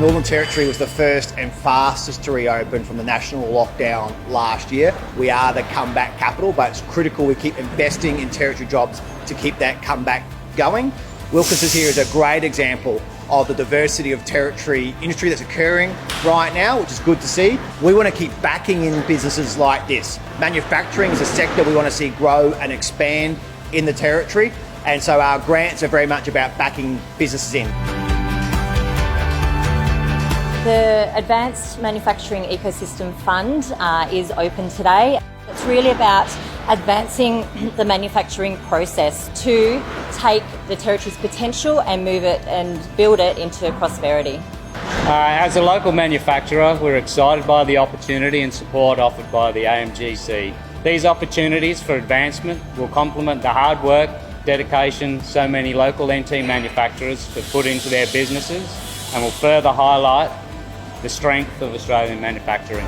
Northern Territory was the first and fastest to reopen from the national lockdown last year. We are the comeback capital, but it's critical we keep investing in Territory jobs to keep that comeback going. Wilkinson here is a great example of the diversity of Territory industry that's occurring right now, which is good to see. We want to keep backing in businesses like this. Manufacturing is a sector we want to see grow and expand in the Territory, and so our grants are very much about backing businesses in. The Advanced Manufacturing Ecosystem Fund is open today. It's really about advancing the manufacturing process to take the Territory's potential and move it and build it into prosperity. As a local manufacturer, we're excited by the opportunity and support offered by the AMGC. These opportunities for advancement will complement the hard work, dedication so many local NT manufacturers have put into their businesses and will further highlight the strength of Australian manufacturing.